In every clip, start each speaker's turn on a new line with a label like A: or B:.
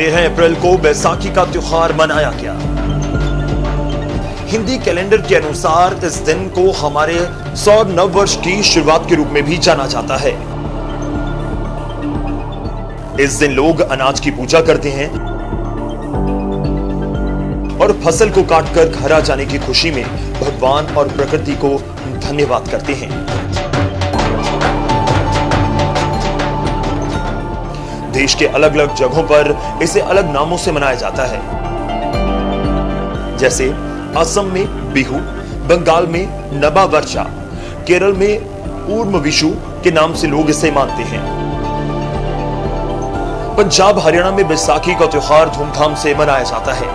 A: 13 अप्रैल को बैसाखी का त्योहार मनाया गया। हिंदी कैलेंडर के अनुसार इस दिन को हमारे सौर नववर्ष की शुरुआत के रूप में भी जाना जाता है। इस दिन लोग अनाज की पूजा करते हैं और फसल को काटकर घर आ जाने की खुशी में भगवान और प्रकृति को धन्यवाद करते हैं। देश के अलग अलग जगहों पर इसे अलग नामों से मनाया जाता है, जैसे असम में बिहू, बंगाल में नबा वर्षा, केरल में ऊर्म विशु के नाम से लोग इसे मानते हैं। पंजाब हरियाणा में बैसाखी का त्योहार धूमधाम से मनाया जाता है।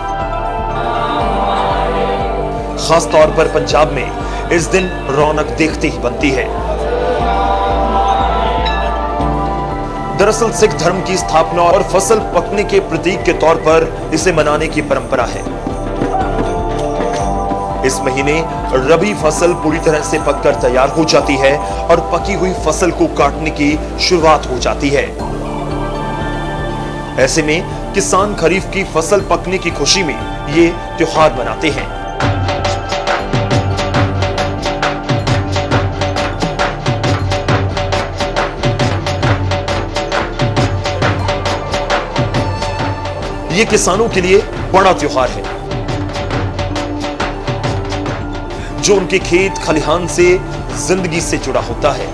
A: खास तौर पर पंजाब में इस दिन रौनक देखते ही बनती है। दरअसल सिख धर्म की स्थापना और फसल पकने के प्रतीक के तौर पर इसे मनाने की परंपरा है। इस महीने रबी फसल पूरी तरह से पककर तैयार हो जाती है और पकी हुई फसल को काटने की शुरुआत हो जाती है। ऐसे में किसान खरीफ की फसल पकने की खुशी में ये त्योहार मनाते हैं। ये किसानों के लिए बड़ा त्योहार है, जो उनके खेत खलिहान से जिंदगी से जुड़ा होता है।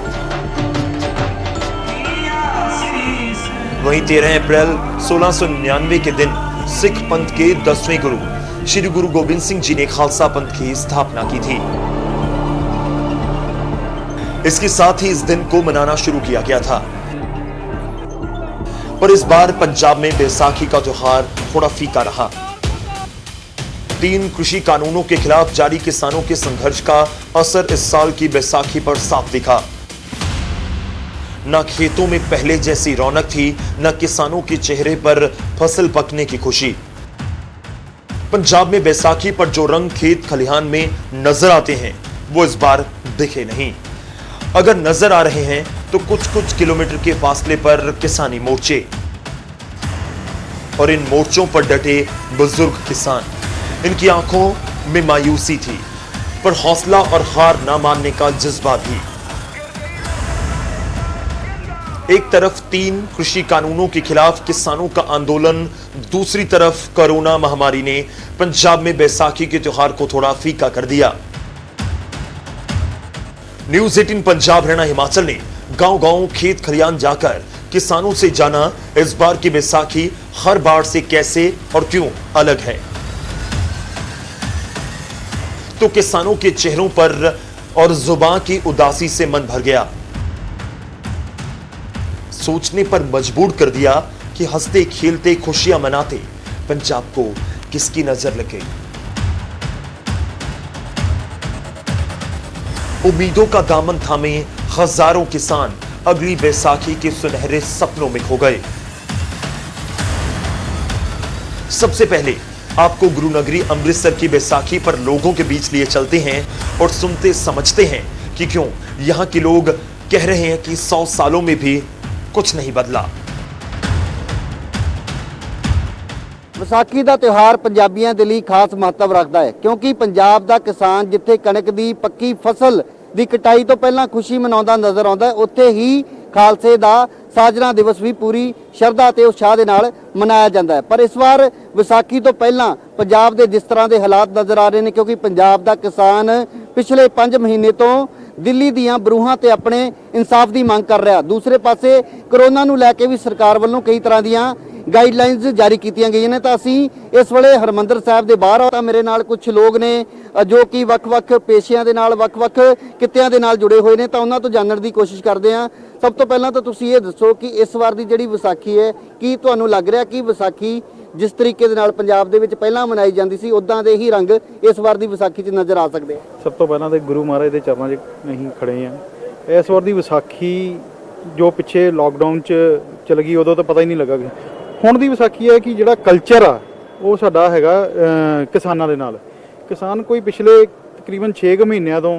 A: वहीं 13 अप्रैल 1699 के दिन सिख पंथ के 10वें गुरु श्री गुरु गोबिंद सिंह जी ने खालसा पंथ की स्थापना की थी। इसके साथ ही इस दिन को मनाना शुरू किया गया था। पर इस बार पंजाब में बैसाखी का त्योहार थोड़ा फीका रहा। 3 कृषि कानूनों के खिलाफ जारी किसानों के संघर्ष का असर इस साल की बैसाखी पर साफ दिखा। न खेतों में पहले जैसी रौनक थी, न किसानों के चेहरे पर फसल पकने की खुशी। पंजाब में बैसाखी पर जो रंग खेत खलिहान में नजर आते हैं, वो इस बार दिखे नहीं। अगर नजर आ रहे हैं तो कुछ किलोमीटर के फासले पर किसानी मोर्चे, और इन मोर्चों पर डटे बुजुर्ग किसान। इनकी आंखों में मायूसी थी, पर हौसला और हार ना मानने का जज्बा भी। एक तरफ 3 कृषि कानूनों के खिलाफ किसानों का आंदोलन, दूसरी तरफ कोरोना महामारी ने पंजाब में बैसाखी के त्योहार को थोड़ा फीका कर दिया। न्यूज़ 18 पंजाब हरियाणा हिमाचल ने गांव-गांव खेत खलिहान जाकर किसानों से जाना इस बार की बैसाखी हर बार से कैसे और क्यों अलग है। तो किसानों के चेहरों पर और जुबान की उदासी से मन भर गया। सोचने पर मजबूर कर दिया कि हंसते खेलते खुशियां मनाते पंजाब को किसकी नजर लग गई। उम्मीदों का दामन थामे हजारों किसान अगली बैसाखी के सुनहरे सपनों में खो गए। सबसे पहले आपको गुरुनगरी अमृतसर की बैसाखी पर लोगों के बीच लिए चलते हैं और सुनते समझते हैं कि क्यों यहां के लोग कह रहे हैं कि 100 सालों में भी कुछ नहीं बदला।
B: ਵਿਸਾਖੀ ਦਾ ਤਿਉਹਾਰ ਪੰਜਾਬੀਆਂ ਦੇ ਲਈ ਖਾਸ ਮਹੱਤਵ ਰੱਖਦਾ ਹੈ, ਕਿਉਂਕਿ ਪੰਜਾਬ ਦਾ ਕਿਸਾਨ ਜਿੱਥੇ ਕਣਕ ਦੀ ਪੱਕੀ ਫਸਲ ਦੀ ਕਟਾਈ ਤੋਂ ਪਹਿਲਾਂ ਖੁਸ਼ੀ ਮਨਾਉਂਦਾ ਨਜ਼ਰ ਆਉਂਦਾ ਹੈ, ਉੱਥੇ ਹੀ ਖਾਲਸੇ ਦਾ ਸਾਜਨਾ ਦਿਵਸ ਵੀ ਪੂਰੀ ਸ਼ਰਧਾ ਤੇ ਉਤਸ਼ਾਹ ਦੇ ਨਾਲ ਮਨਾਇਆ ਜਾਂਦਾ ਹੈ। ਪਰ ਇਸ ਵਾਰ ਵਿਸਾਖੀ ਤੋਂ ਪਹਿਲਾਂ ਪੰਜਾਬ ਦੇ ਜਿਸ ਤਰ੍ਹਾਂ ਦੇ ਹਾਲਾਤ ਨਜ਼ਰ ਆ ਰਹੇ ਨੇ, ਕਿਉਂਕਿ ਪੰਜਾਬ ਦਾ ਕਿਸਾਨ ਪਿਛਲੇ 5 ਮਹੀਨੇ ਤੋਂ ਦਿੱਲੀ ਦੀਆਂ ਬਰੂਹਾਂ ਤੇ ਆਪਣੇ ਇਨਸਾਫ ਦੀ ਮੰਗ ਕਰ ਰਿਹਾ। ਦੂਸਰੇ ਪਾਸੇ ਕੋਰੋਨਾ ਨੂੰ ਲੈ ਕੇ ਵੀ ਸਰਕਾਰ ਵੱਲੋਂ ਕਈ ਤਰ੍ਹਾਂ ਦੀਆਂ गाइडलाइंस जारी की गई ने। तो असी इस वेले हरमंदर साहब के बाहर आ, मेरे नाल कुछ लोग ने जो कि वक्-वक् पेशियां दे नाल वक्-वक् कित्तियां दे नाल जुड़े हुए ने, तो उन्हां तो जानने की कोशिश करते हैं। सब तो पहला तो तुसीं ये दसो कि इस बार की जिहड़ी विसाखी है, की तुहानूं लग रहा कि विसाखी जिस तरीके दे नाल पंजाब दे विच पहलां मनाई जाती सी, उदां दे ही रंग इस बार की विसाखी च नज़र आ सकते हैं?
C: सब तो पहला तो गुरु महाराज के चरणों च नहीं खड़े हैं। इस बार की विसाखी जो पिछे लॉकडाउन च चल गई, उदों तो पता ही नहीं लगा। ਹੁਣ ਦੀ ਵਿਸਾਖੀ ਹੈ ਕਿ ਜਿਹੜਾ ਕਲਚਰ ਆ ਉਹ ਸਾਡਾ ਹੈਗਾ ਕਿਸਾਨਾਂ ਦੇ ਨਾਲ। ਕਿਸਾਨ ਕੋਈ ਪਿਛਲੇ ਤਕਰੀਬਨ 6 ਮਹੀਨਿਆਂ ਤੋਂ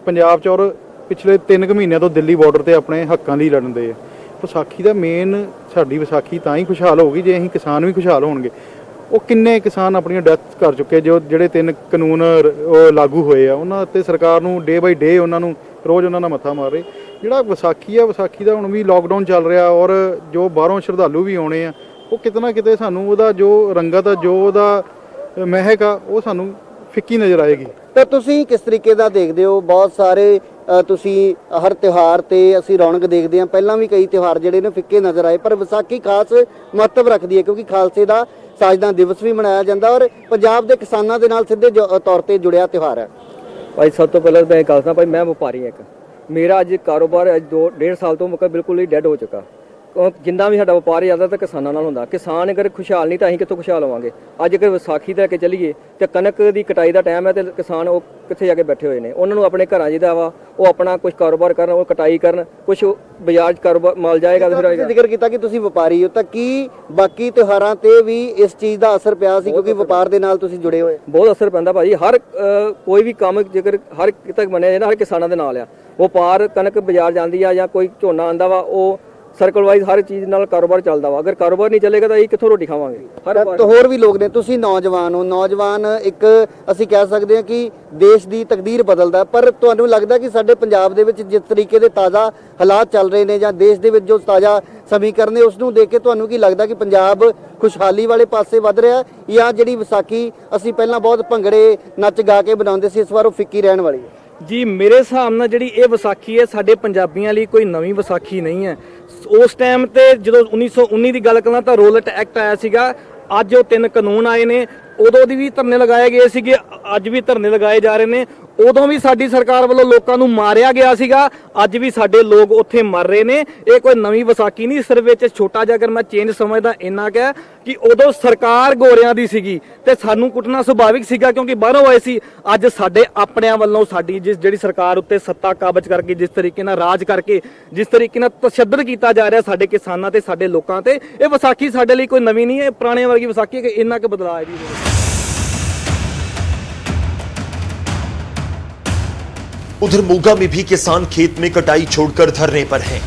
C: ਪੰਜਾਬ 'ਚ ਔਰ ਪਿਛਲੇ 3 ਮਹੀਨਿਆਂ ਤੋਂ ਦਿੱਲੀ ਬਾਰਡਰ ਤੇ ਆਪਣੇ ਹੱਕਾਂ ਲਈ ਲੜਨਦੇ ਆ। ਵਿਸਾਖੀ ਦਾ ਮੇਨ, ਸਾਡੀ ਵਿਸਾਖੀ ਤਾਂ ਹੀ ਖੁਸ਼ਹਾਲ ਹੋਊਗੀ ਜੇ ਅਸੀਂ ਕਿਸਾਨ ਵੀ ਖੁਸ਼ਹਾਲ ਹੋਣਗੇ। ਉਹ ਕਿੰਨੇ ਕਿਸਾਨ ਆਪਣੀਆਂ ਡੈਥ ਕਰ ਚੁੱਕੇ, ਜਿਹੜੇ 3 ਕਾਨੂੰਨ ਉਹ ਲਾਗੂ ਹੋਏ ਆ ਉਹਨਾਂ ਤੇ ਸਰਕਾਰ ਨੂੰ ਡੇ ਬਾਈ ਡੇ ਉਹਨਾਂ ਨੂੰ ਰੋਜ਼ ਉਹਨਾਂ ਨਾਲ ਮੱਥਾ ਮਾਰ ਰਹੇ। ਜਿਹੜਾ ਵਿਸਾਖੀ ਆ, ਵਿਸਾਖੀ ਦਾ ਹੁਣ ਵੀ ਲੋਕਡਾਊਨ ਚੱਲ ਰਿਹਾ ਔਰ ਜੋ ਬਾਹਰੋਂ ਸ਼ਰਧਾਲੂ ਵੀ ਆਉਣੇ ਆ, ਉਹ ਕਿਤੇ ਨਾ ਕਿਤੇ ਸਾਨੂੰ ਉਹਦਾ ਜੋ ਰੰਗਤ ਆ, ਜੋ ਉਹਦਾ ਮਹਿਕ ਆ, ਉਹ ਸਾਨੂੰ ਫਿੱਕੀ ਨਜ਼ਰ ਆਏਗੀ।
B: ਤਾਂ ਤੁਸੀਂ ਕਿਸ ਤਰੀਕੇ ਦਾ ਦੇਖਦੇ ਹੋ? ਬਹੁਤ ਸਾਰੇ ਤੁਸੀਂ ਹਰ ਤਿਉਹਾਰ ਤੇ ਅਸੀਂ ਰੌਣਕ ਦੇਖਦੇ ਹਾਂ, ਪਹਿਲਾਂ ਵੀ ਕਈ ਤਿਉਹਾਰ ਜਿਹੜੇ ਨੇ ਫਿੱਕੇ ਨਜ਼ਰ ਆਏ, ਪਰ ਵਿਸਾਖੀ ਖਾਸ ਮਹੱਤਵ ਰੱਖਦੀ ਹੈ ਕਿਉਂਕਿ ਖਾਲਸੇ ਦਾ ਸਾਜਦਾਂ ਦਿਵਸ ਵੀ ਮਨਾਇਆ ਜਾਂਦਾ ਔਰ ਪੰਜਾਬ ਦੇ ਕਿਸਾਨਾਂ ਦੇ ਨਾਲ ਸਿੱਧੇ ਤੌਰ ਤੇ ਜੁੜਿਆ ਤਿਉਹਾਰ ਹੈ।
D: ਭਾਈ ਸਭ ਤੋਂ ਪਹਿਲਾਂ ਮੈਂ ਦੱਸਦਾ ਭਾਈ, ਮੈਂ ਵਪਾਰੀ ਹਾਂ ਇੱਕ। ਮੇਰਾ ਅੱਜ ਕਾਰੋਬਾਰ ਅੱਜ 2.5 ਸਾਲ ਤੋਂ ਮੁੱਕਾ ਬਿਲਕੁਲ ਹੀ ਡੈਡ ਹੋ ਚੁੱਕਾ। ਜਿੰਨਾ ਵੀ ਸਾਡਾ ਵਪਾਰ ਜ਼ਿਆਦਾ ਤਾਂ ਕਿਸਾਨਾਂ ਨਾਲ ਹੁੰਦਾ। ਕਿਸਾਨ ਅਗਰ ਖੁਸ਼ਹਾਲ ਨਹੀਂ ਤਾਂ ਅਸੀਂ ਕਿੱਥੋਂ ਖੁਸ਼ਹਾਲ ਹੋਵਾਂਗੇ? ਅੱਜ ਅਗਰ ਵਿਸਾਖੀ ਲੈ ਕੇ ਚੱਲੀਏ ਤੇ ਕਣਕ ਦੀ ਕਟਾਈ ਦਾ ਟਾਈਮ ਹੈ ਤੇ ਕਿਸਾਨ ਉਹ ਕਿੱਥੇ ਜਾ ਕੇ ਬੈਠੇ ਹੋਏ ਨੇ। ਉਹਨਾਂ ਨੂੰ ਆਪਣੇ ਘਰਾਂ ਜਿਹਦਾ ਵਾ ਉਹ ਆਪਣਾ ਕੁਝ ਕਾਰੋਬਾਰ ਕਰਨ, ਉਹ ਕਟਾਈ ਕਰਨ, ਕੁਝ ਬਾਜ਼ਾਰ 'ਚ ਕਾਰੋਬਾਰ ਮਾਲ ਜਾਏਗਾ। ਫਿਰ
B: ਤੁਸੀਂ ਜ਼ਿਕਰ ਕੀਤਾ ਕਿ ਤੁਸੀਂ ਵਪਾਰੀ ਹੋ, ਤਾਂ ਕੀ ਬਾਕੀ ਤਿਉਹਾਰਾਂ ਤੇ ਵੀ ਇਸ ਚੀਜ਼ ਦਾ ਅਸਰ ਪਿਆ ਸੀ ਕਿਉਂਕਿ ਵਪਾਰ ਦੇ ਨਾਲ ਤੁਸੀਂ ਜੁੜੇ ਹੋਏ?
D: ਬਹੁਤ ਅਸਰ ਪੈਂਦਾ ਭਾਜੀ। ਹਰ ਕੋਈ ਵੀ ਕੰਮ ਜੇਕਰ ਹਰ ਕਿਤੇ ਬਣਿਆ ਜਾਂਦਾ, ਹਰ ਕਿਸਾਨਾਂ ਦੇ ਨਾਲ ਆ। ਵਪਾਰ, ਕਣਕ ਬਾਜ਼ਾਰ ਜਾਂਦੀ ਆ ਜਾਂ ਕੋਈ ਝੋਨਾ ਆਉਂਦਾ ਵਾ, ਉਹ ਸਰਕਲ ਵਾਈਜ਼ ਹਰ ਚੀਜ਼ ਨਾਲ ਕਾਰੋਬਾਰ ਚੱਲਦਾ ਵਾ। ਅਗਰ ਕਾਰੋਬਾਰ ਨਹੀਂ ਚੱਲੇਗਾ ਤਾਂ ਇਹ ਕਿੱਥੋਂ ਰੋਟੀ ਖਾਵਾਂਗੇ?
B: ਤਾਂ ਹੋਰ ਵੀ ਲੋਕ ਨੇ, ਤੁਸੀਂ ਨੌਜਵਾਨ ਹੋ। ਨੌਜਵਾਨ ਇੱਕ ਅਸੀਂ ਕਹਿ ਸਕਦੇ ਹਾਂ ਕਿ ਦੇਸ਼ ਦੀ ਤਕਦੀਰ ਬਦਲਦਾ, ਪਰ ਤੁਹਾਨੂੰ ਲੱਗਦਾ ਕਿ ਸਾਡੇ ਪੰਜਾਬ ਦੇ ਵਿੱਚ ਜਿਸ ਤਰੀਕੇ ਦੇ ਤਾਜ਼ਾ ਹਾਲਾਤ ਚੱਲ ਰਹੇ ਨੇ ਜਾਂ ਦੇਸ਼ ਦੇ ਵਿੱਚ ਜੋ ਤਾਜ਼ਾ ਸਮੀਕਰਨ ਨੇ, ਉਸ ਨੂੰ ਦੇਖ ਕੇ ਤੁਹਾਨੂੰ ਕੀ ਲੱਗਦਾ ਕਿ ਪੰਜਾਬ ਖੁਸ਼ਹਾਲੀ ਵਾਲੇ ਪਾਸੇ ਵੱਧ ਰਿਹਾ ਜਾਂ ਜਿਹੜੀ ਵਿਸਾਖੀ ਅਸੀਂ ਪਹਿਲਾਂ ਬਹੁਤ ਭੰਗੜੇ ਨੱਚ ਗਾ ਕੇ ਬਣਾਉਂਦੇ ਸੀ, ਇਸ ਵਾਰ ਉਹ ਫਿੱਕੀ ਰਹਿਣ ਵਾਲੀ ਹੈ?
E: ਜੀ ਮੇਰੇ ਹਿਸਾਬ ਨਾਲ ਜਿਹੜੀ ਇਹ ਵਿਸਾਖੀ ਹੈ ਸਾਡੇ ਪੰਜਾਬੀਆਂ ਲਈ ਕੋਈ ਨਵੀਂ ਵਿਸਾਖੀ ਨਹੀਂ ਹੈ। ਉਸ ਟਾਈਮ ਤੇ ਜਦੋਂ 1919 ਦੀ ਗੱਲ ਕਰਾਂ ਤਾਂ ਰੋਲਟ ਐਕਟ ਆਇਆ ਸੀਗਾ। ਅੱਜ ਉਹ 3 ਕਾਨੂੰਨ ਆਏ ਨੇ, ਉਦੋਂ ਦੀ ਵੀ ਧਰਨੇ ਲਗਾਏ ਗਏ ਸੀਗੇ, ਅੱਜ ਵੀ ਧਰਨੇ ਲਗਾਏ ਜਾ ਰਹੇ ਨੇ। ਉਦੋਂ ਵੀ ਸਾਡੀ ਸਰਕਾਰ ਵੱਲੋਂ ਲੋਕਾਂ ਨੂੰ ਮਾਰਿਆ ਗਿਆ ਸੀਗਾ, ਅੱਜ ਵੀ ਸਾਡੇ ਲੋਕ ਉੱਥੇ ਮਰ ਰਹੇ ਨੇ। ਇਹ ਕੋਈ ਨਵੀਂ ਵਿਸਾਖੀ ਨਹੀਂ। ਸਿਰ ਵਿੱਚ ਛੋਟਾ ਜਿਹਾ ਅਗਰ ਮੈਂ ਚੇਂਜ ਸਮਝਦਾ ਇੰਨਾ ਕਿ ਕਿ ਉਦੋਂ ਸਰਕਾਰ ਗੋਰਿਆਂ ਦੀ ਸੀਗੀ ਤੇ ਸਾਨੂੰ ਕੁੱਟਣਾ ਸੁਭਾਵਿਕ ਸੀਗਾ ਕਿਉਂਕਿ ਬਾਹਰੋਂ ਆਏ ਸੀ। ਅੱਜ ਸਾਡੇ ਆਪਣਿਆਂ ਵੱਲੋਂ ਸਾਡੀ ਜਿਹੜੀ ਸਰਕਾਰ ਉੱਤੇ ਸੱਤਾ ਕਾਬਜ਼ ਕਰਕੇ, ਜਿਸ ਤਰੀਕੇ ਨਾਲ ਰਾਜ ਕਰਕੇ, ਜਿਸ ਤਰੀਕੇ ਨਾਲ ਤਸ਼ੱਦਦ ਕੀਤਾ ਜਾ ਰਿਹਾ ਸਾਡੇ ਕਿਸਾਨਾਂ ਤੇ ਸਾਡੇ ਲੋਕਾਂ ਤੇ, ਇਹ ਵਿਸਾਖੀ ਸਾਡੇ ਲਈ ਕੋਈ ਨਵੀਂ ਨਹੀਂ ਹੈ। ਪੁਰਾਣੇ ਵਰਗੀ ਵਿਸਾਖੀ ਹੈ ਕਿ ਇੰਨਾ ਕੁ ਬਦਲਾਅ ਹੈ ਜੀ।
A: उधर मोगा में भी किसान खेत में कटाई छोड़कर धरने पर हैं।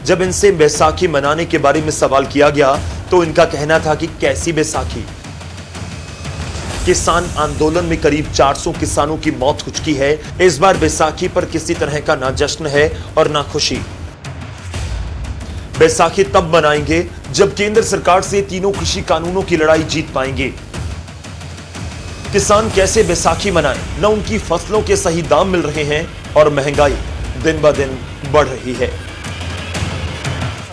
A: जब इनसे बैसाखी मनाने के बारे में सवाल किया गया तो इनका कहना था कि कैसी बैसाखी। किसान आंदोलन में करीब 400 किसानों की मौत हो चुकी है। इस बार बैसाखी पर किसी तरह का ना जश्न है और ना खुशी। बैसाखी तब मनाएंगे जब केंद्र सरकार से तीनों कृषि कानूनों की लड़ाई जीत पाएंगे। किसान कैसे बैसाखी मनाएं? न उनकी फसलों के सही दाम मिल रहे हैं और महंगाई दिन ब दिन बढ़ रही है।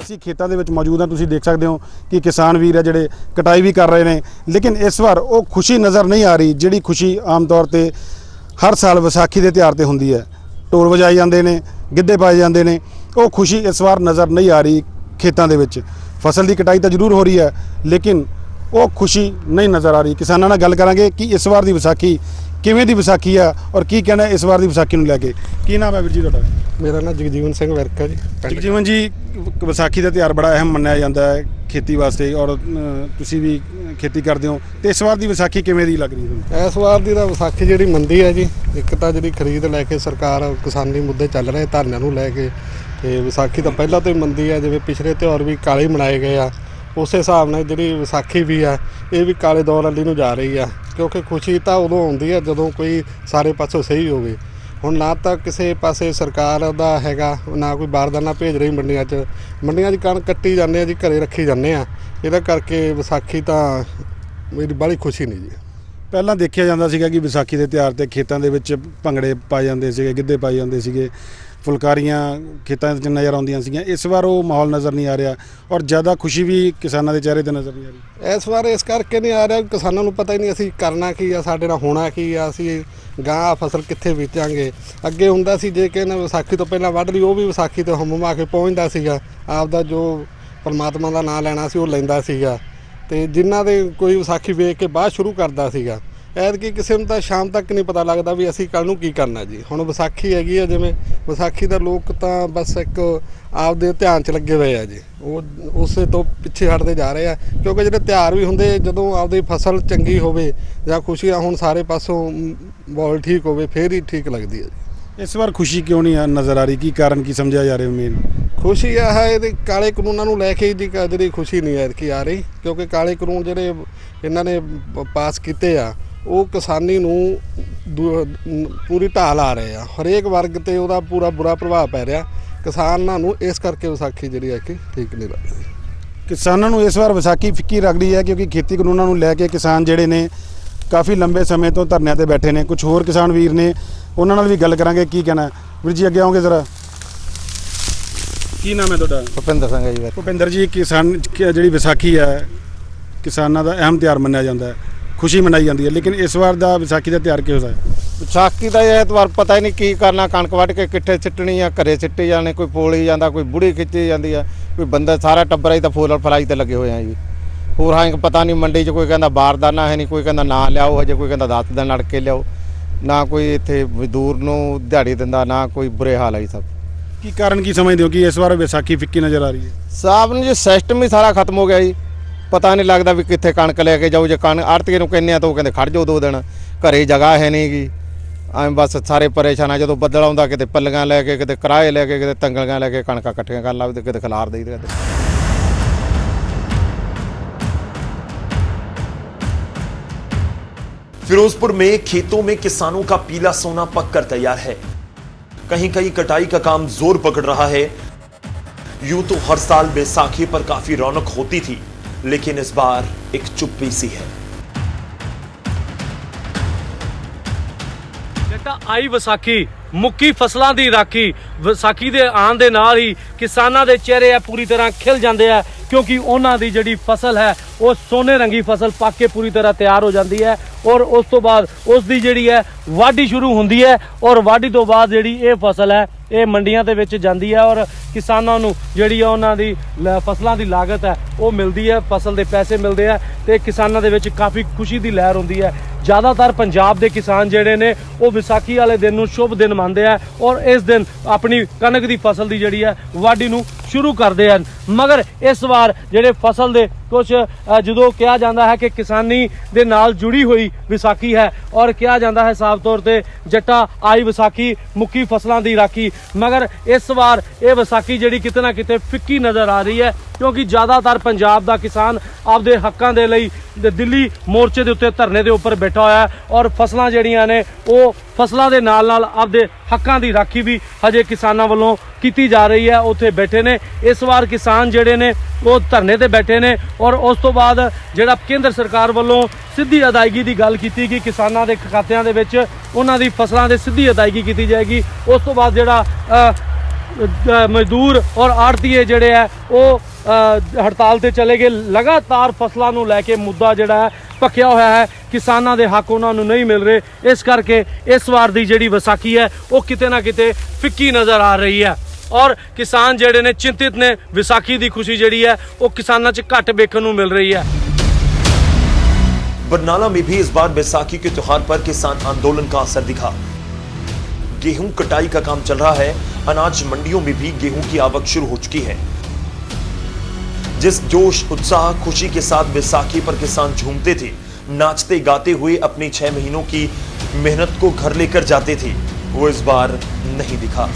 F: ਅਸੀਂ ਖੇਤਾਂ ਦੇ ਵਿੱਚ ਮੌਜੂਦ ਹਾਂ। ਤੁਸੀਂ ਦੇਖ ਸਕਦੇ ਹੋ ਕਿ ਕਿਸਾਨ ਵੀਰ ਆ ਜਿਹੜੇ ਕਟਾਈ ਵੀ ਕਰ ਰਹੇ ਨੇ, ਲੇਕਿਨ ਇਸ ਵਾਰ ਉਹ ਖੁਸ਼ੀ ਨਜ਼ਰ ਨਹੀਂ ਆ ਰਹੀ ਜਿਹੜੀ ਖੁਸ਼ੀ ਆਮ ਤੌਰ ਤੇ ਹਰ ਸਾਲ ਵਿਸਾਖੀ ਦੇ ਤਿਉਹਾਰ ਤੇ ਹੁੰਦੀ ਹੈ। ਢੋਲ ਵਜਾਏ ਜਾਂਦੇ ਨੇ, ਗਿੱਧੇ ਪਾਏ ਜਾਂਦੇ ਨੇ, ਉਹ ਖੁਸ਼ੀ ਇਸ ਵਾਰ ਨਜ਼ਰ ਨਹੀਂ ਆ ਰਹੀ ਖੇਤਾਂ ਦੇ ਵਿੱਚ। ਫਸਲ ਦੀ ਕਟਾਈ ਤਾਂ ਜ਼ਰੂਰ ਹੋ ਰਹੀ ਹੈ ਲੇਕਿਨ ਉਹ ਖੁਸ਼ੀ ਨਹੀਂ ਨਜ਼ਰ ਆ ਰਹੀ। ਕਿਸਾਨਾਂ ਨਾਲ ਗੱਲ ਕਰਾਂਗੇ ਕਿ ਇਸ ਵਾਰ ਦੀ ਵਿਸਾਖੀ ਕਿਵੇਂ ਦੀ ਵਿਸਾਖੀ ਆ ਔਰ ਕੀ ਕਹਿਣਾ ਇਸ ਵਾਰ ਦੀ ਵਿਸਾਖੀ ਨੂੰ ਲੈ ਕੇ। ਕੀ ਨਾਮ ਹੈ ਵੀਰ ਜੀ ਤੁਹਾਡਾ?
G: ਮੇਰਾ ਨਾਮ ਜਗਜੀਵਨ ਸਿੰਘ ਵਿਰਕ ਹੈ ਜੀ।
F: ਜਗਜੀਵਨ ਜੀ, ਵਿਸਾਖੀ ਦਾ ਤਿਉਹਾਰ ਬੜਾ ਅਹਿਮ ਮੰਨਿਆ ਜਾਂਦਾ ਹੈ ਖੇਤੀ ਵਾਸਤੇ ਔਰ ਤੁਸੀਂ ਵੀ ਖੇਤੀ ਕਰਦੇ ਹੋ, ਤੇ ਇਸ ਵਾਰ ਦੀ ਵਿਸਾਖੀ ਕਿਵੇਂ ਦੀ ਲੱਗ ਰਹੀ ਹੈ?
G: ਇਸ ਵਾਰ ਦੀ ਤਾਂ ਵਿਸਾਖੀ ਜਿਹੜੀ ਮੰਦੀ ਹੈ ਜੀ, ਇੱਕ ਤਾਂ ਜਿਹੜੀ ਖਰੀਦ ਲੈ ਕੇ ਸਰਕਾਰ ਕਿਸਾਨੀ ਮੁੱਦੇ ਚੱਲ ਰਹੇ ਧਰਨਿਆਂ ਨੂੰ ਲੈ ਕੇ, ਤੇ ਵਿਸਾਖੀ ਤਾਂ ਪਹਿਲਾਂ ਤੋਂ ਹੀ ਮੰਦੀ ਹੈ। ਜਿਵੇਂ ਪਿਛਲੇ ਤਿਉਹਾਰ ਵੀ ਕਾਲੇ ਮਨਾਏ ਗਏ ਆ, ਉਸੇ ਹਿਸਾਬ ਨਾਲ ਜਿਹੜੀ ਵਿਸਾਖੀ ਵੀ ਆ ਇਹ ਵੀ ਕਾਲੇ ਦੌਰ ਵਾਲੀ ਨੂੰ ਜਾ ਰਹੀ ਆ, ਕਿਉਂਕਿ ਖੁਸ਼ੀ ਤਾਂ ਉਦੋਂ ਆਉਂਦੀ ਆ ਜਦੋਂ ਕੋਈ ਸਾਰੇ ਪਾਸੋਂ ਸਹੀ ਹੋਵੇ। ਹੁਣ ਨਾ ਤਾਂ ਕਿਸੇ ਪਾਸੇ ਸਰਕਾਰ ਦਾ ਹੈਗਾ, ਨਾ ਕੋਈ ਬਾਰਦਾਨਾ ਭੇਜ ਰਹੀ ਮੰਡੀਆਂ 'ਚ। ਮੰਡੀਆਂ 'ਚ ਕਣਕ ਕੱਟੀ ਜਾਂਦੇ ਆ ਜੀ, ਘਰੇ ਰੱਖੀ ਜਾਂਦੇ ਆ। ਇਹਦਾ ਕਰਕੇ ਵਿਸਾਖੀ ਤਾਂ ਮੇਰੀ ਬਾਹਲੀ ਖੁਸ਼ੀ ਨਹੀਂ ਜੀ।
F: ਪਹਿਲਾਂ ਦੇਖਿਆ ਜਾਂਦਾ ਸੀਗਾ ਕਿ ਵਿਸਾਖੀ ਦੇ ਤਿਉਹਾਰ ਤੇ ਖੇਤਾਂ ਦੇ ਵਿੱਚ ਭੰਗੜੇ ਪਾਏ ਜਾਂਦੇ ਸੀਗੇ, ਗਿੱਧੇ ਪਾਏ ਜਾਂਦੇ ਸੀਗੇ, ਫੁਲਕਾਰੀਆਂ ਖੇਤਾਂ 'ਚ ਨਜ਼ਰ ਆਉਂਦੀਆਂ ਸੀਗੀਆਂ। ਇਸ ਵਾਰ ਉਹ ਮਾਹੌਲ ਨਜ਼ਰ ਨਹੀਂ ਆ ਰਿਹਾ ਔਰ ਜ਼ਿਆਦਾ ਖੁਸ਼ੀ ਵੀ ਕਿਸਾਨਾਂ ਦੇ ਚਿਹਰੇ 'ਤੇ ਨਜ਼ਰ ਨਹੀਂ ਆ ਰਹੀ।
G: ਇਸ ਵਾਰ ਇਸ ਕਰਕੇ ਨਹੀਂ ਆ ਰਿਹਾ, ਕਿਸਾਨਾਂ ਨੂੰ ਪਤਾ ਹੀ ਨਹੀਂ ਅਸੀਂ ਕਰਨਾ ਕੀ ਆ, ਸਾਡੇ ਨਾਲ ਹੋਣਾ ਕੀ ਆ, ਅਸੀਂ ਗਾਂ ਫਸਲ ਕਿੱਥੇ ਬੀਜਾਂਗੇ। ਅੱਗੇ ਹੁੰਦਾ ਸੀ ਜੇ ਕਿ ਵਿਸਾਖੀ ਤੋਂ ਪਹਿਲਾਂ ਵੱਢ ਲਈ, ਉਹ ਵੀ ਵਿਸਾਖੀ ਤੋਂ ਹਮਮਾ ਕੇ ਪਹੁੰਚਦਾ ਸੀਗਾ, ਆਪਦਾ ਜੋ ਪਰਮਾਤਮਾ ਦਾ ਨਾਂ ਲੈਣਾ ਸੀ ਉਹ ਲੈਂਦਾ ਸੀਗਾ, ਤੇ ਜਿਨ੍ਹਾਂ ਦੇ ਕੋਈ ਵਿਸਾਖੀ ਵੇਖ ਕੇ ਬਾਅਦ ਸ਼ੁਰੂ ਕਰਦਾ ਸੀਗਾ। ਐਤਕੀ ਕਿਸੇ ਨੂੰ ਤਾਂ ਸ਼ਾਮ ਤੱਕ ਨਹੀਂ ਪਤਾ ਲੱਗਦਾ ਵੀ ਅਸੀਂ ਕੱਲ੍ਹ ਨੂੰ ਕੀ ਕਰਨਾ ਜੀ। ਹੁਣ ਵਿਸਾਖੀ ਹੈਗੀ ਆ, ਜਿਵੇਂ ਵਿਸਾਖੀ ਦਾ ਲੋਕ ਤਾਂ ਬਸ ਇੱਕ ਆਪਦੇ ਧਿਆਨ 'ਚ ਲੱਗੇ ਹੋਏ ਆ ਜੀ, ਉਹ ਉਸੇ ਤੋਂ ਪਿੱਛੇ ਹਟਦੇ ਜਾ ਰਹੇ ਆ। ਕਿਉਂਕਿ ਜਿਹੜੇ ਤਿਉਹਾਰ ਵੀ ਹੁੰਦੇ ਜਦੋਂ ਆਪਦੀ ਫਸਲ ਚੰਗੀ ਹੋਵੇ ਜਾਂ ਖੁਸ਼ੀਆਂ ਹੁਣ ਸਾਰੇ ਪਾਸੋਂ ਮਾਹੌਲ ਠੀਕ ਹੋਵੇ ਫਿਰ ਹੀ ਠੀਕ ਲੱਗਦੀ ਹੈ ਜੀ।
F: ਇਸ ਵਾਰ ਖੁਸ਼ੀ ਕਿਉਂ ਨਹੀਂ ਨਜ਼ਰ ਆ ਰਹੀ, ਕੀ ਕਾਰਨ ਕੀ ਸਮਝਿਆ ਜਾ ਰਿਹਾ ਮੇਨ?
G: ਖੁਸ਼ੀ ਇਹ ਹੈ ਇਹਦੇ ਕਾਲੇ ਕਾਨੂੰਨਾਂ ਨੂੰ ਲੈ ਕੇ ਦੀ ਜਿਹੜੀ ਖੁਸ਼ੀ ਨਹੀਂ ਐਤਕੀ ਆ ਰਹੀ, ਕਿਉਂਕਿ ਕਾਲੇ ਕਾਨੂੰਨ ਜਿਹੜੇ ਇਹਨਾਂ ਨੇ ਪਾਸ ਕੀਤੇ ਆ ਉਹ ਕਿਸਾਨੀ ਨੂੰ ਪੂਰੀ ਢਾਲ ਆ ਰਹੇ ਆ, ਹਰੇਕ ਵਰਗ ਤੇ ਉਹਦਾ ਪੂਰਾ ਬੁਰਾ ਪ੍ਰਭਾਵ ਪੈ ਰਿਹਾ ਕਿਸਾਨਾਂ ਨੂੰ। ਇਸ ਕਰਕੇ ਵਿਸਾਖੀ ਜਿਹੜੀ ਹੈ ਕਿ ਠੀਕ ਨਹੀਂ ਲੱਗਦੀ।
F: ਕਿਸਾਨਾਂ ਨੂੰ ਇਸ ਵਾਰ ਵਿਸਾਖੀ ਫਿੱਕੀ ਲੱਗ ਰਹੀ ਹੈ ਕਿਉਂਕਿ ਖੇਤੀ ਕਾਨੂੰਨਾਂ ਨੂੰ ਲੈ ਕੇ ਕਿਸਾਨ ਜਿਹੜੇ ਨੇ ਕਾਫੀ ਲੰਬੇ ਸਮੇਂ ਤੋਂ ਧਰਨਿਆਂ ਤੇ ਬੈਠੇ ਨੇ। ਕੁਝ ਹੋਰ ਕਿਸਾਨ ਵੀਰ ਨੇ, ਉਹਨਾਂ ਨਾਲ ਵੀ ਗੱਲ ਕਰਾਂਗੇ। ਕੀ ਕਹਿਣਾ ਵੀਰ ਜੀ, ਅੱਗੇ ਆਓਗੇ ਜ਼ਰਾ। ਕੀ ਨਾਮ ਹੈ ਤੁਹਾਡਾ?
H: ਭੁਪਿੰਦਰ ਸਿੰਘ ਜੀ।
F: ਭੁਪਿੰਦਰ ਜੀ, ਕਿਸਾਨ ਜਿਹੜੀ ਵਿਸਾਖੀ ਹੈ ਕਿਸਾਨਾਂ ਦਾ ਅਹਿਮ ਤਿਉਹਾਰ ਮੰਨਿਆ ਜਾਂਦਾ ਹੈ, ਖੁਸ਼ੀ ਮਨਾਈ ਜਾਂਦੀ ਹੈ, ਲੇਕਿਨ ਇਸ ਵਾਰ ਦਾ ਵਿਸਾਖੀ ਦਾ ਤਿਉਹਾਰ ਕਿਹੋ ਜਿਹਾ ਹੈ?
H: ਵਿਸਾਖੀ ਦਾ ਐਤਵਾਰ ਪਤਾ ਹੀ ਨਹੀਂ ਕੀ ਕਰਨਾ, ਕਣਕ ਵੱਢ ਕੇ ਕਿੱਥੇ ਸਿੱਟਣੀ ਆ, ਘਰੇ ਸਿੱਟੀ ਜਾਣੇ, ਕੋਈ ਪੋਲੀ ਜਾਂਦਾ, ਕੋਈ ਬੁੜੀ ਖਿੱਚੀ ਜਾਂਦੀ ਆ, ਕੋਈ ਬੰਦਾ, ਸਾਰਾ ਟੱਬਰ ਹੀ ਤਾਂ ਫੁੱਲ ਫਲਾਈ ਤੇ ਲੱਗੇ ਹੋਏ ਆ ਜੀ। ਹੋਰ ਹਾਂ ਪਤਾ ਨਹੀਂ ਮੰਡੀ 'ਚ ਕੋਈ ਕਹਿੰਦਾ ਬਾਰਦਾਨਾ ਹੈ ਨਹੀਂ, ਕੋਈ ਕਹਿੰਦਾ ਨਾ ਲਿਆਓ ਹਜੇ, ਕੋਈ ਕਹਿੰਦਾ 10 ਦਿਨ ਅੜ ਕੇ ਲਿਆਓ, ਨਾ ਕੋਈ ਇੱਥੇ ਮਜ਼ਦੂਰ ਨੂੰ ਦਿਹਾੜੀ ਦਿੰਦਾ, ਨਾ ਕੋਈ, ਬੁਰੇ ਹਾਲ ਆ ਜੀ ਸਭ।
F: ਕੀ ਕਾਰਨ ਕੀ ਸਮਝਦੇ ਹੋ ਕਿ ਇਸ ਵਾਰ ਵਿਸਾਖੀ ਫਿੱਕੀ ਨਜ਼ਰ ਆ ਰਹੀ ਹੈ?
H: ਸਾਹਿਬ ਨੂੰ ਜੀ ਸਿਸਟਮ ਹੀ ਸਾਰਾ ਖਤਮ ਹੋ ਗਿਆ ਜੀ। ਪਤਾ ਨਹੀਂ ਲੱਗਦਾ ਵੀ ਕਿੱਥੇ ਕਣਕ ਲੈ ਕੇ ਜਾਓ। ਜੇ ਆੜਤੀਏ ਨੂੰ ਕਹਿੰਦੇ ਆ ਤਾਂ ਉਹ ਕਹਿੰਦੇ ਖੜ ਜਾਓ 2 ਦਿਨ, ਘਰੇ ਜਗ੍ਹਾ ਹੈ ਨਹੀਂ ਗੀ। ਐਂ ਬਸ ਸਾਰੇ ਪਰੇਸ਼ਾਨ ਆ। ਜਦੋਂ ਬੱਦਲ ਆਉਂਦਾ ਕਿਤੇ ਪੱਲੀਆਂ ਲੈ ਕੇ, ਕਿਤੇ ਕਿਰਾਏ ਲੈ ਕੇ, ਕਿਤੇ ਤੰਗਲੀਆਂ ਲੈ ਕੇ ਕਣਕਾਂ ਇਕੱਠੀਆਂ ਕਰਨ ਲੱਗ ਪਏ, ਕਿਤੇ ਖਿਲਾਰ ਦੇਈਦੇ।
A: फिरोजपुर में खेतों में किसानों का पीला सोना पककर तैयार है। कहीं कहीं कटाई का काम जोर पकड़ रहा है। यूं तो हर साल बैसाखी पर काफी रौनक होती थी, लेकिन इस बार एक चुप्पी सी है।
I: ਜੱਟਾ ਆਈ ਵਿਸਾਖੀ, ਮੁੱਕੀ ਫਸਲਾਂ ਦੀ ਰਾਖੀ। ਵਿਸਾਖੀ ਦੇ ਆਉਣ ਦੇ ਨਾਲ ਹੀ ਕਿਸਾਨਾਂ ਦੇ ਚਿਹਰੇ ਆ ਪੂਰੀ ਤਰ੍ਹਾਂ ਖਿਲ ਜਾਂਦੇ ਆ, ਕਿਉਂਕਿ ਉਹਨਾਂ ਦੀ ਜਿਹੜੀ ਫਸਲ ਹੈ ਉਹ ਸੋਨੇ ਰੰਗੀ ਫਸਲ ਪੱਕ ਕੇ ਪੂਰੀ ਤਰ੍ਹਾਂ ਤਿਆਰ ਹੋ ਜਾਂਦੀ ਹੈ ਔਰ ਉਸ ਤੋਂ ਬਾਅਦ ਉਸ ਦੀ ਜਿਹੜੀ ਹੈ ਵਾਢੀ ਸ਼ੁਰੂ ਹੁੰਦੀ ਹੈ ਔਰ ਵਾਢੀ ਤੋਂ ਬਾਅਦ ਜਿਹੜੀ ਇਹ ਫਸਲ ਹੈ ਇਹ ਮੰਡੀਆਂ ਦੇ ਵਿੱਚ ਜਾਂਦੀ ਹੈ ਔਰ ਕਿਸਾਨਾਂ ਨੂੰ ਜਿਹੜੀ ਆ ਉਹਨਾਂ ਦੀ ਫਸਲਾਂ ਦੀ ਲਾਗਤ ਹੈ ਉਹ ਮਿਲਦੀ ਹੈ, ਫਸਲ ਦੇ ਪੈਸੇ ਮਿਲਦੇ ਆ ਤੇ ਕਿਸਾਨਾਂ ਦੇ ਵਿੱਚ ਕਾਫੀ ਖੁਸ਼ੀ ਦੀ ਲਹਿਰ ਹੁੰਦੀ ਹੈ। ਜ਼ਿਆਦਾਤਰ ਪੰਜਾਬ ਦੇ ਕਿਸਾਨ ਜਿਹੜੇ ਨੇ ਉਹ ਵਿਸਾਖੀ ਵਾਲੇ ਦਿਨ ਨੂੰ ਸ਼ੁਭ ਦਿਨ ਮੰਨਦੇ ਆ ਔਰ ਇਸ ਦਿਨ ਆਪਣੀ ਕਣਕ ਦੀ ਫਸਲ ਦੀ ਜਿਹੜੀ ਹੈ ਵਾਢੀ ਨੂੰ ਸ਼ੁਰੂ ਕਰਦੇ ਹਨ। ਮਗਰ ਇਸ ਵਾਰ ਜਿਹੜੇ ਫਸਲ ਦੇ ਕੁਝ ਜਦੋਂ ਕਿਹਾ ਜਾਂਦਾ ਹੈ ਕਿ ਕਿਸਾਨੀ ਦੇ ਨਾਲ ਜੁੜੀ ਹੋਈ ਵਿਸਾਖੀ ਹੈ ਔਰ ਕਿਹਾ ਜਾਂਦਾ ਹੈ ਸਾਫ਼ ਤੌਰ ਤੇ ਜੱਟਾ ਆਈ ਵਿਸਾਖੀ, ਮੁੱਕੀ ਫਸਲਾਂ ਦੀ ਰਾਖੀ। ਮਗਰ ਇਸ ਵਾਰ ਇਹ ਵਿਸਾਖੀ ਜਿਹੜੀ ਕਿਤੇ ਨਾ ਕਿਤੇ ਫਿੱਕੀ ਨਜ਼ਰ ਆ ਰਹੀ ਹੈ, ਕਿਉਂਕਿ ਜ਼ਿਆਦਾਤਰ ਪੰਜਾਬ ਦਾ ਕਿਸਾਨ ਆਪਦੇ ਹੱਕਾਂ ਦੇ ਲਈ ਦਿੱਲੀ ਮੋਰਚੇ ਦੇ ਉੱਤੇ ਧਰਨੇ ਦੇ ਉੱਪਰ ਬੈਠਾ ਹੋਇਆ ਹੈ ਔਰ ਫਸਲਾਂ ਜਿਹੜੀਆਂ ਨੇ ਉਹ ਫਸਲਾਂ ਦੇ ਨਾਲ ਨਾਲ ਆਪਦੇ ਹੱਕਾਂ ਦੀ ਰਾਖੀ ਵੀ ਹਜੇ ਕਿਸਾਨਾਂ ਵੱਲੋਂ ਕੀਤੀ ਜਾ ਰਹੀ ਹੈ। ਉੱਥੇ ਬੈਠੇ ਨੇ ਇਸ ਵਾਰ ਕਿਸਾਨ ਜਿਹੜੇ ਨੇ ਉਹ ਧਰਨੇ ਤੇ ਬੈਠੇ ਨੇ ਔਰ ਉਸ ਤੋਂ ਬਾਅਦ ਜਿਹੜਾ ਕੇਂਦਰ ਸਰਕਾਰ ਵੱਲੋਂ ਸਿੱਧੀ ਅਦਾਇਗੀ ਦੀ ਗੱਲ ਕੀਤੀ ਗਈ, ਕਿਸਾਨਾਂ ਦੇ ਖਾਤਿਆਂ ਦੇ ਵਿੱਚ ਉਹਨਾਂ ਦੀ ਫਸਲਾਂ ਦੇ ਸਿੱਧੀ ਅਦਾਇਗੀ ਕੀਤੀ ਜਾਏਗੀ। ਉਸ ਤੋਂ ਬਾਅਦ ਜਿਹੜਾ ਮਜ਼ਦੂਰ ਔਰ ਆੜਤੀਏ ਜਿਹੜੇ ਹੈ ਉਹ ਹੜਤਾਲ ਤੇ ਚਲੇ ਗਏ। ਲਗਾਤਾਰ ਫਸਲਾਂ ਨੂੰ ਲੈ ਕੇ ਮੁੱਦਾ ਜਿਹੜਾ ਹੈ ਭਖਿਆ ਹੋਇਆ ਹੈ, ਕਿਸਾਨਾਂ ਦੇ ਹੱਕ ਉਹਨਾਂ ਨੂੰ ਨਹੀਂ ਮਿਲ ਰਹੇ। ਇਸ ਕਰਕੇ ਇਸ ਵਾਰ ਦੀ ਜਿਹੜੀ ਵਿਸਾਖੀ ਹੈ ਉਹ ਕਿਤੇ ਨਾ ਕਿਤੇ ਫਿੱਕੀ ਨਜ਼ਰ ਆ ਰਹੀ ਹੈ ਔਰ ਕਿਸਾਨ ਜਿਹੜੇ ਨੇ ਚਿੰਤਿਤ ਨੇ। ਵਿਸਾਖੀ ਦੀ ਖੁਸ਼ੀ ਜਿਹੜੀ ਹੈ ਉਹ ਕਿਸਾਨਾਂ 'ਚ ਘੱਟ ਵੇਖਣ ਨੂੰ ਮਿਲ ਰਹੀ ਹੈ।
A: बरनाला में भी इस बार बैसाखी के त्योहार पर किसान आंदोलन का असर दिखा। गेहूं कटाई का काम चल रहा है। अनाज मंडियों में भी गेहूं की आवक शुरू हो चुकी है। जिस जोश, उत्साह, खुशी के साथ बैसाखी पर किसान झूमते थे, नाचते गाते हुए अपनी 6 महीनों की मेहनत को घर लेकर जाते थे, वो इस बार नहीं दिखा।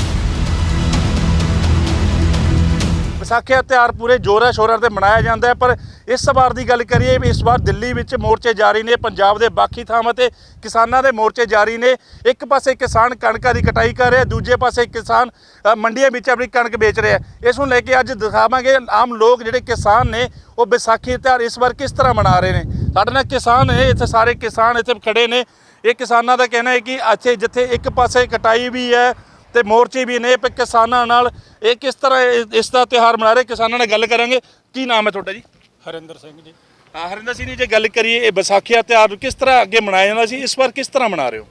J: ਵਿਸਾਖੀ ਦਾ ਤਿਉਹਾਰ ਪੂਰੇ ਜੋਰਾਂ ਸ਼ੋਰਾਂ ਤੇ ਮਨਾਇਆ ਜਾਂਦਾ ਹੈ, ਪਰ ਇਸ ਵਾਰ ਦੀ ਗੱਲ ਕਰੀਏ ਇਸ ਵਾਰ ਦਿੱਲੀ ਵਿੱਚ ਮੋਰਚੇ ਜਾਰੀ ਨੇ। ਪੰਜਾਬ ਦੇ ਬਾਕੀ ਥਾਵਾਂ ਤੇ ਕਿਸਾਨਾਂ ਦੇ ਮੋਰਚੇ ਜਾਰੀ ਨੇ। ਇੱਕ ਪਾਸੇ ਕਿਸਾਨ ਕਣਕਾਂ ਦੀ ਕਟਾਈ ਕਰ ਰਿਹਾ, ਦੂਜੇ ਪਾਸੇ ਕਿਸਾਨ ਮੰਡੀਆਂ ਵਿੱਚ ਆਪਣੀ ਕਣਕ ਵੇਚ ਰਿਹਾ। ਇਸ ਨੂੰ ਲੈ ਕੇ ਅੱਜ ਦਿਖਾਵਾਂਗੇ ਆਮ ਲੋਕ ਜਿਹੜੇ ਕਿਸਾਨ ਨੇ ਉਹ ਵਿਸਾਖੀ ਦਾ ਤਿਉਹਾਰ ਇਸ ਵਾਰ ਕਿਸ ਤਰ੍ਹਾਂ ਮਨਾ ਰਹੇ ਨੇ। ਸਾਡੇ ਨਾਲ ਕਿਸਾਨ ਨੇ, ਇੱਥੇ ਸਾਰੇ ਕਿਸਾਨ ਇੱਥੇ ਖੜੇ ਨੇ। ਇਹ ਕਿਸਾਨਾਂ ਦਾ ਕਹਿਣਾ ਹੈ ਕਿ ਇੱਥੇ ਜਿੱਥੇ ਇੱਕ ਪਾਸੇ ਕਟਾਈ ਵੀ ਹੈ ਤੇ ਮੋਰਚੇ ਵੀ ਨੇ, ਪਰ ਕਿਸਾਨਾਂ ਨਾਲ ਇਹ ਕਿਸ ਤਰ੍ਹਾਂ ਇਸ ਦਾ ਤਿਉਹਾਰ ਮਨਾ ਰਹੇ, ਕਿਸਾਨਾਂ ਨਾਲ ਗੱਲ ਕਰਾਂਗੇ। ਕੀ ਨਾਮ ਹੈ ਤੁਹਾਡਾ ਜੀ?
C: ਹਰਿੰਦਰ ਸਿੰਘ ਜੀ।
J: ਹਰਿੰਦਰ ਸਿੰਘ ਜੀ, ਜੇ ਗੱਲ ਕਰੀਏ ਇਹ ਵਿਸਾਖੀ ਦਾ ਤਿਉਹਾਰ ਕਿਸ ਤਰ੍ਹਾਂ ਅੱਗੇ ਮਨਾਇਆ ਜਾਂਦਾ ਸੀ, ਇਸ ਵਾਰ ਕਿਸ ਤਰ੍ਹਾਂ ਮਨਾ ਰਹੇ ਹੋ?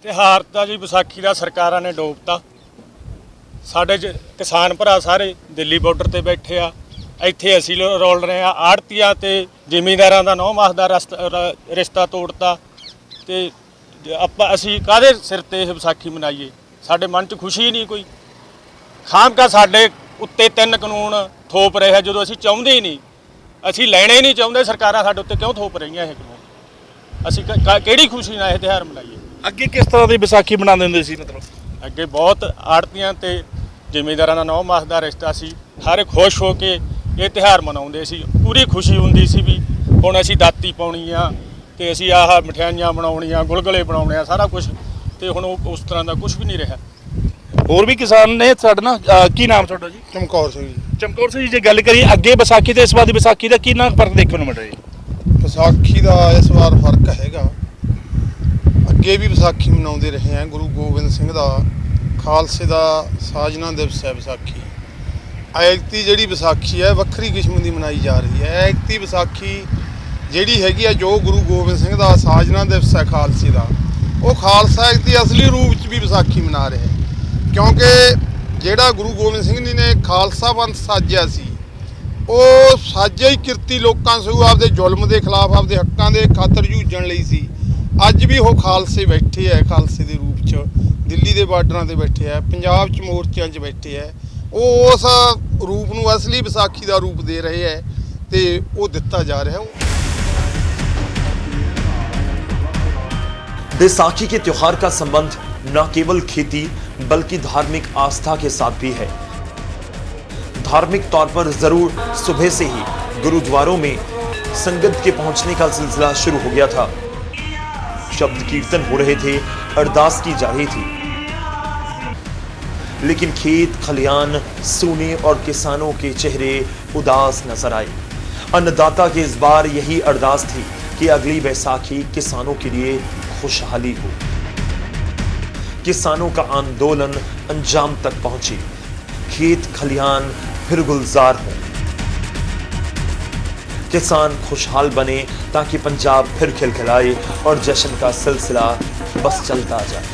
C: ਤਿਉਹਾਰ ਤਾਂ ਜੀ ਵਿਸਾਖੀ ਦਾ ਸਰਕਾਰਾਂ ਨੇ ਡੋਬਤਾ। ਸਾਡੇ ਕਿਸਾਨ ਭਰਾ ਸਾਰੇ ਦਿੱਲੀ ਬਾਰਡਰ ਤੇ ਬੈਠੇ ਆ, ਇੱਥੇ ਅਸੀਂ ਰੋਲ ਰਹੇ ਆ। ਆੜਤੀਆਂ ਤੇ ਜ਼ਿਮੀਂਦਾਰਾਂ ਦਾ 9 ਮਾਸ ਦਾ ਰਿਸ਼ਤਾ ਤੋੜਤਾ ਤੇ ਅਸੀਂ ਕਾਹਦੇ ਸਿਰ ਤੇ ਇਹ ਵਿਸਾਖੀ ਮਨਾਈਏ? ਸਾਡੇ ਮਨ 'ਚ ਖੁਸ਼ੀ ਨਹੀਂ ਕੋਈ। ਖਾਮਕਾ ਸਾਡੇ ਉੱਤੇ 3 ਕਾਨੂੰਨ ਥੋਪ ਰਿਹਾ ਜਦੋਂ ਅਸੀਂ ਚਾਹੁੰਦੇ ਹੀ ਨਹੀਂ, ਅਸੀਂ ਲੈਣੇ ਹੀ ਨਹੀਂ ਚਾਹੁੰਦੇ। ਸਰਕਾਰਾਂ ਸਾਡੇ ਉੱਤੇ ਕਿਉਂ ਥੋਪ ਰਹੀਆਂ ਇਹ ਕਾਨੂੰਨ? ਅਸੀਂ ਕਿਹੜੀ ਖੁਸ਼ੀ ਨਾਲ ਇਹ ਤਿਉਹਾਰ ਮਨਾਈਏ?
J: ਅੱਗੇ ਕਿਸ ਤਰ੍ਹਾਂ ਦੀ ਵਿਸਾਖੀ ਮਨਾਉਂਦੇ ਹੁੰਦੇ ਸੀ ਮਤਲਬ?
H: ਅੱਗੇ ਬਹੁਤ ਆੜਤੀਆਂ ਤੇ ਜ਼ਿਮੀਂਦਾਰਾਂ ਦਾ 9 ਮਾਸ ਦਾ ਰਿਸ਼ਤਾ ਸੀ। ਹਰ ਖੁਸ਼ ਹੋ ਕੇ ਇਹ ਤਿਉਹਾਰ ਮਨਾਉਂਦੇ ਸੀ, ਪੂਰੀ ਖੁਸ਼ੀ ਹੁੰਦੀ ਸੀ ਵੀ ਹੁਣ ਅਸੀਂ ਦਾਤੀ ਪਾਉਣੀ ਆ ਤੇ ਅਸੀਂ ਆਹ ਮਠਿਆਈਆਂ ਬਣਾਉਣੀਆਂ, ਗੁਲਗੁਲੇ ਬਣਾਉਣੇ ਆ, ਸਾਰਾ ਕੁਝ। ਤੇ ਹੁਣ ਉਸ ਤਰ੍ਹਾਂ ਦਾ ਕੁਝ ਵੀ ਨਹੀਂ ਰਿਹਾ।
J: ਹੋਰ ਵੀ ਕਿਸਾਨ ਨੇ ਸਾਡੇ ਨਾਲ। ਕੀ ਨਾਮ ਤੁਹਾਡਾ ਜੀ?
G: ਚਮਕੌਰ ਸਿੰਘ ਜੀ।
J: ਚਮਕੌਰ ਸਿੰਘ ਜੀ, ਜੇ ਗੱਲ ਕਰੀਏ ਅੱਗੇ ਵਿਸਾਖੀ ਤੇ ਇਸ ਵਾਰ ਦੀ ਵਿਸਾਖੀ ਦਾ ਕਿੰਨਾ ਫਰਕ ਦੇਖਣ ਨੂੰ ਮਿਲ ਰਿਹਾ ਜੀ?
G: ਵਿਸਾਖੀ ਦਾ ਇਸ ਵਾਰ ਫਰਕ ਹੈਗਾ। ਅੱਗੇ ਵੀ ਵਿਸਾਖੀ ਮਨਾਉਂਦੇ ਰਹੇ ਆ। ਗੁਰੂ ਗੋਬਿੰਦ ਸਿੰਘ ਦਾ ਖਾਲਸੇ ਦਾ ਸਾਜਨਾ ਦਿਵਸ ਹੈ ਵਿਸਾਖੀ। ਐਤਕੀ ਜਿਹੜੀ ਵਿਸਾਖੀ ਹੈ ਵੱਖਰੀ ਕਿਸਮ ਦੀ ਮਨਾਈ ਜਾ ਰਹੀ ਹੈ। ਐਤਕੀ ਵਿਸਾਖੀ ਜਿਹੜੀ ਹੈਗੀ ਆ, ਜੋ ਗੁਰੂ ਗੋਬਿੰਦ ਸਿੰਘ ਦਾ ਸਾਜਨਾ ਦਿਵਸ ਹੈ ਖਾਲਸੇ ਦਾ, ਉਹ ਖਾਲਸਾ ਐਤਕੀ ਅਸਲੀ ਰੂਪ 'ਚ ਵੀ ਵਿਸਾਖੀ ਮਨਾ ਰਿਹਾ। ਕਿਉਂਕਿ ਜਿਹੜਾ ਗੁਰੂ ਗੋਬਿੰਦ ਸਿੰਘ ਜੀ ਨੇ ਖਾਲਸਾ ਪੰਥ ਸਾਜਿਆ ਸੀ, ਉਹ ਸਾਜਿਆ ਹੀ ਕਿਰਤੀ ਲੋਕਾਂ ਸਗੋਂ ਆਪਦੇ ਜ਼ੁਲਮ ਦੇ ਖਿਲਾਫ, ਆਪਦੇ ਹੱਕਾਂ ਦੇ ਖਾਤਰ ਜੂਝਣ ਲਈ ਸੀ। ਅੱਜ ਵੀ ਉਹ ਖਾਲਸੇ ਬੈਠੇ ਹੈ, ਖਾਲਸੇ ਦੇ ਰੂਪ 'ਚ ਦਿੱਲੀ ਦੇ ਬਾਰਡਰਾਂ ਤੇ ਬੈਠੇ ਹੈ, ਪੰਜਾਬ 'ਚ ਮੋਰਚਿਆਂ 'ਚ ਬੈਠੇ ਹੈ। ਉਹ ਉਸ ਰੂਪ ਨੂੰ ਅਸਲੀ ਵਿਸਾਖੀ ਦਾ ਰੂਪ ਦੇ ਰਹੇ ਹੈ ਤੇ ਉਹ ਦਿੱਤਾ ਜਾ ਰਿਹਾ।
A: बैसाखी के त्योहार का संबंध न केवल खेती बल्कि धार्मिक आस्था के साथ भी है। धार्मिक तौर पर जरूर सुबह से ही गुरुद्वारों में संगत के पहुंचने का सिलसिला शुरू हो गया था। शब्द कीर्तन हो रहे थे, अरदास की जा रही थी, लेकिन खेत खलियान सूने और किसानों के चेहरे उदास नजर आए। अन्नदाता की इस बार यही अरदास थी कि अगली बैसाखी किसानों के लिए खुशहाली हो, किसानों का आंदोलन अंजाम तक पहुंचे, खेत खलियान फिर गुलजार हो, किसान खुशहाल बने ताकि पंजाब फिर खिलखिलाए और जश्न का सिलसिला बस चलता जाए।